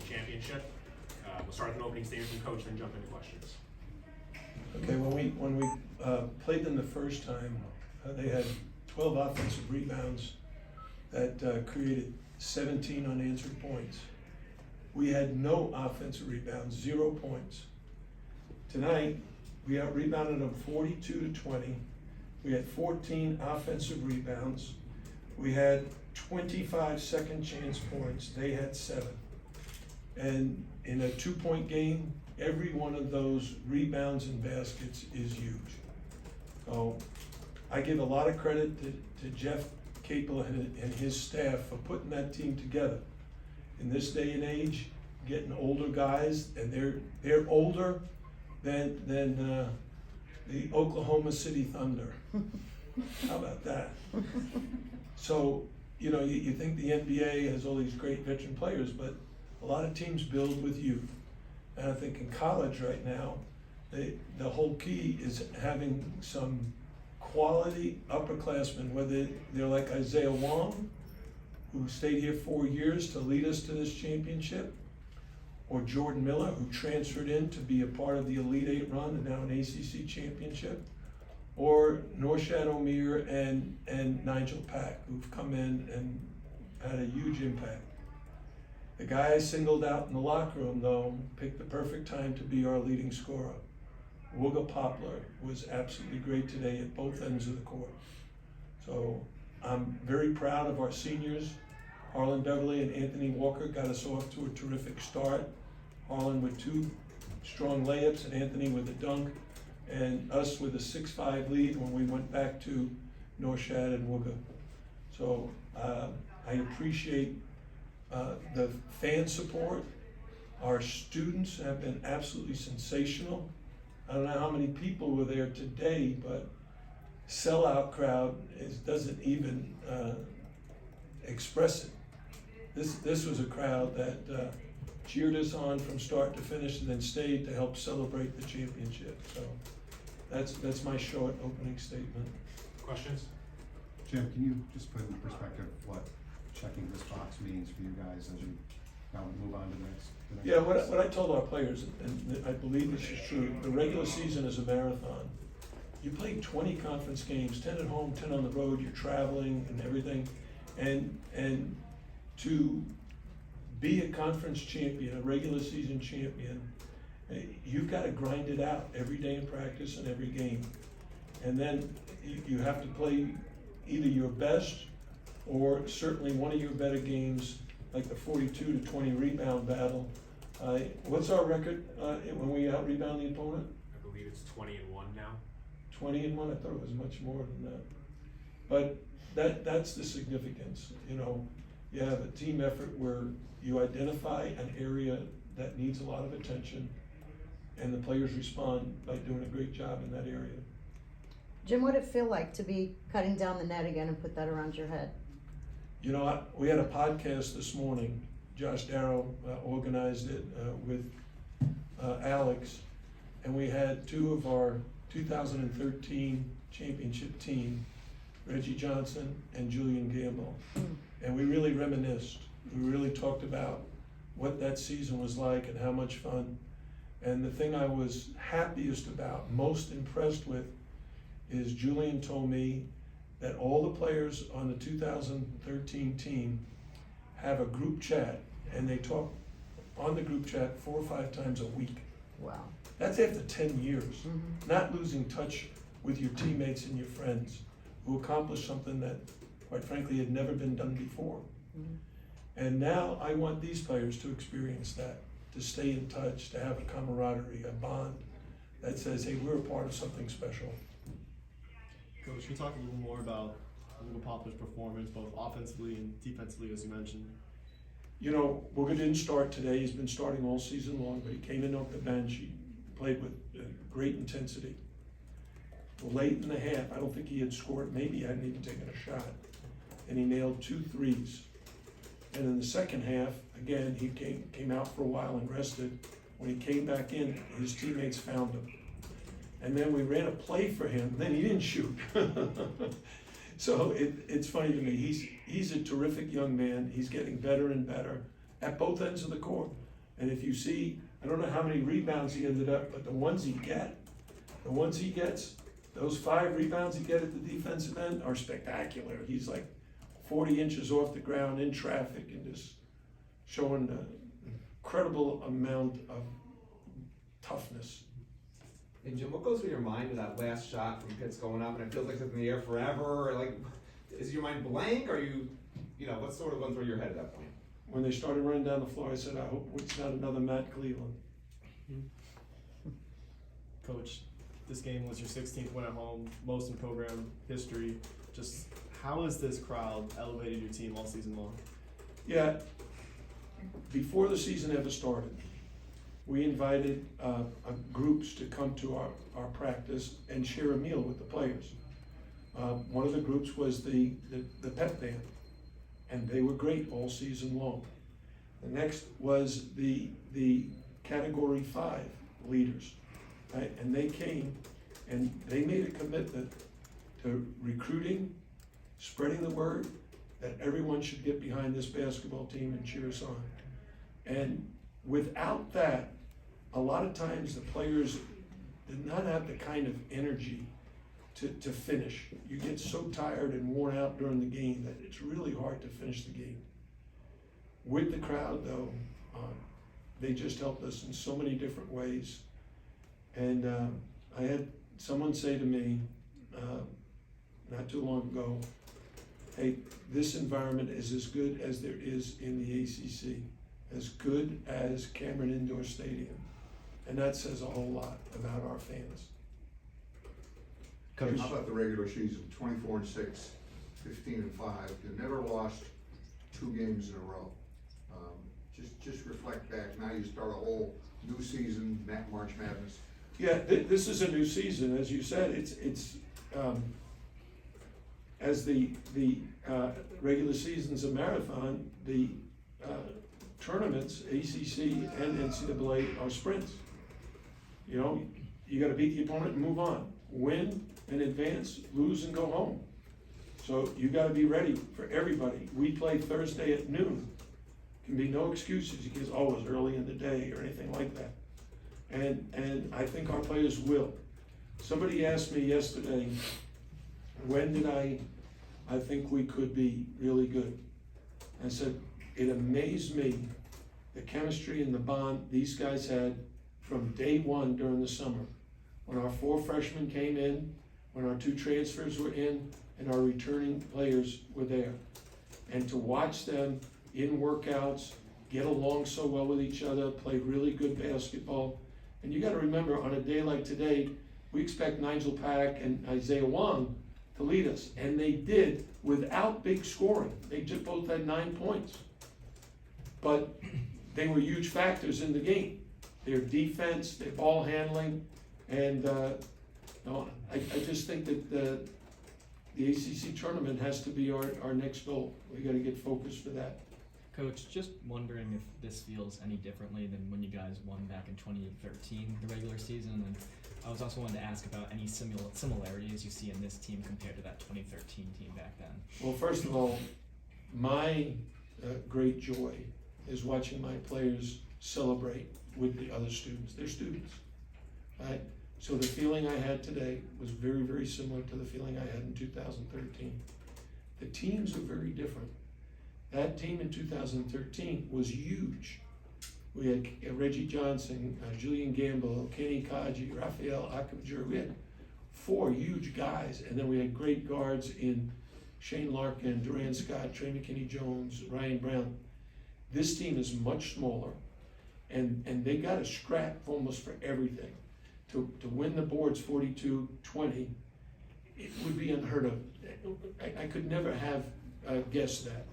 championship. We'll start with an opening statement from Coach, then jump into questions. Okay, when we played them the first time, they had 12 offensive rebounds that created 17 unanswered points. We had no offensive rebounds, 0 points. Tonight, we out-rebounded them 42-20. We had 14 offensive rebounds. We had 25 second chance points. They had 7. And in a 2-point game, every one of those rebounds and baskets is huge. So I give a lot of credit to Jeff Capel and his staff for putting that team together. In this day and age, getting older guys, and they're older than the Oklahoma City Thunder. How about that? So, you know, you think the NBA has all these great veteran players, but a lot of teams build with youth. And I think in college right now, the whole key is having some quality upperclassmen, whether they're like Isaiah Wong, who stayed here 4 years to lead us to this championship, or Jordan Miller, who transferred in to be a part of the Elite Eight run and now an ACC championship, or Norshad Omier and Nigel Pack, who've come in and had a huge impact. The guy I singled out in the locker room, though, picked the perfect time to be our leading scorer. Wooga Poplar was absolutely great today at both ends of the court. So I'm very proud of our seniors. Harlan Beverly and Anthony Walker got us off to a terrific start. Harlan with 2 strong layups and Anthony with a dunk, and us with a 6-5 lead when we went back to Norshad and Wooga. So I appreciate the fan support. Our students have been absolutely sensational. I don't know how many people were there today, but sellout crowd doesn't even express it. This was a crowd that cheered us on from start to finish and then stayed to help celebrate the championship. So that's my short opening statement. Questions? Jim, can you just put into perspective what checking this box means for you guys as you now move on to the next? Yeah, what I told our players, and I believe this is true, the regular season is a marathon. You play 20 conference games, 10 at home, 10 on the road, you're traveling and everything. And to be a conference champion, a regular season champion, you've got to grind it out every day in practice and every game. And then you have to play either your best or certainly one of your better games, like the 42-20 rebound battle. What's our record when we out-rebound the opponent? I believe it's 20-1 now. 20-1? I thought it was much more than that. But that's the significance. You know, you have a team effort where you identify an area that needs a lot of attention, and the players respond by doing a great job in that area. Jim, what did it feel like to be cutting down the net again and put that around your head? You know, we had a podcast this morning. Josh Darrow organized it with Alex, and we had 2 of our 2013 championship team, Reggie Johnson and Julian Gamble. And we really reminisced. We really talked about what that season was like and how much fun. And the thing I was happiest about, most impressed with, is Julian told me that all the players on the 2013 team have a group chat, and they talk on the group chat 4 or 5 times a week. Wow. That's after 10 years. Not losing touch with your teammates and your friends who accomplished something that, quite frankly, had never been done before. And now I want these players to experience that, to stay in touch, to have a camaraderie, a bond that says, hey, we're a part of something special. Coach, can you talk a little more about Wooga Poplar's performance, both offensively and defensively, as you mentioned? You know, Wooga didn't start today. He's been starting all season long, but he came in off the bench. He played with great intensity. Late in the half, I don't think he had scored. Maybe he hadn't even taken a shot. And he nailed 2 threes. And in the second half, again, he came out for a while and rested. When he came back in, his teammates found him. And then we ran a play for him, then he didn't shoot. So it's funny to me. He's a terrific young man. He's getting better and better at both ends of the court. And if you see, I don't know how many rebounds he ended up, but the ones he gets, those 5 rebounds he get at the defensive end are spectacular. He's like 40 inches off the ground in traffic and just showing an incredible amount of toughness. Hey Jim, what goes through your mind with that last shot from Pitt's going up and it feels like it's in the air forever? Or like, is your mind blank? Or what's sort of going through your head at that point? When they started running down the floor, I said, I hope it's not another Matt Cleveland. Coach, this game was your 16th win at home, most in program history. Just how has this crowd elevated your team all season long? Yeah, before the season ever started, we invited groups to come to our practice and share a meal with the players. One of the groups was the pep band, and they were great all season long. The next was the Category 5 leaders, right? And they came and they made a commitment to recruiting, spreading the word that everyone should get behind this basketball team and cheer us on. And without that, a lot of times the players did not have the kind of energy to finish. You get so tired and worn out during the game that it's really hard to finish the game. With the crowd though, they just helped us in so many different ways. And I had someone say to me not too long ago, hey, this environment is as good as there is in the ACC, as good as Cameron Indoor Stadium. And that says a whole lot about our fans. How about the regular season, 24-6, 15-5, you never lost 2 games in a row. Just reflect back, now you start a whole new season, March Madness. Yeah, this is a new season, as you said. It's as the regular season's a marathon, the tournaments, ACC and NCAA, are sprints. You know, you got to beat the opponent and move on. Win and advance, lose and go home. So you got to be ready for everybody. We play Thursday at noon. Can be no excuses because, oh, it was early in the day or anything like that. And I think our players will. Somebody asked me yesterday, when did I think we could be really good? I said, it amazed me the chemistry and the bond these guys had from day one during the summer. When our 4 freshmen came in, when our 2 transfers were in, and our returning players were there. And to watch them in workouts, get along so well with each other, play really good basketball. And you gotta remember, on a day like today, we expect Nigel Pack and Isaiah Wong to lead us. And they did without big scoring. They just both had 9 points. But they were huge factors in the game. Their defense, their ball handling, and I just think that the ACC tournament has to be our next goal. We gotta get focused for that. Coach, just wondering if this feels any differently than when you guys won back in 2013, the regular season, and I was also wanting to ask about any similarities you see in this team compared to that 2013 team back then. Well, first of all, my great joy is watching my players celebrate with the other students. They're students, right? So the feeling I had today was very, very similar to the feeling I had in 2013. The teams are very different. That team in 2013 was huge. We had Reggie Johnson, Julian Gamble, Kenny Kaji, Raphael Akabajur. We had 4 huge guys, and then we had great guards in Shane Larkin, Duran Scott, Trey McKinney-Jones, Ryan Brown. This team is much smaller, and they got to scrap almost for everything. To win the boards 42-20, it would be unheard of. I could never have guessed that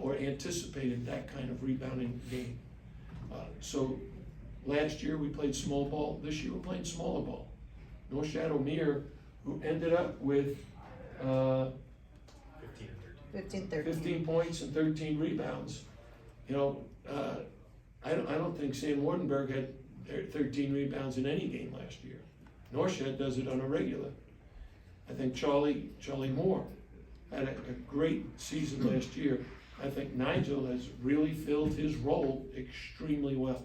or anticipated that kind of rebounding game. So last year we played small ball. This year we're playing smaller ball. North Shadow Mere, who ended up with 15 points and 13 rebounds. You know, I don't think Sam Wardenberg had 13 rebounds in any game last year. Northshed does it on a regular. I think Charlie Moore had a great season last year. I think Nigel has really filled his role extremely well.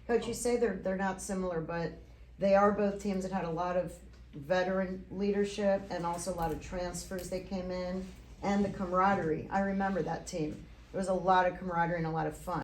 Coach, you say they're not similar, but they are both teams that had a lot of veteran leadership and also a lot of transfers that came in, and the camaraderie. I remember that team. There was a lot of camaraderie and a lot of fun.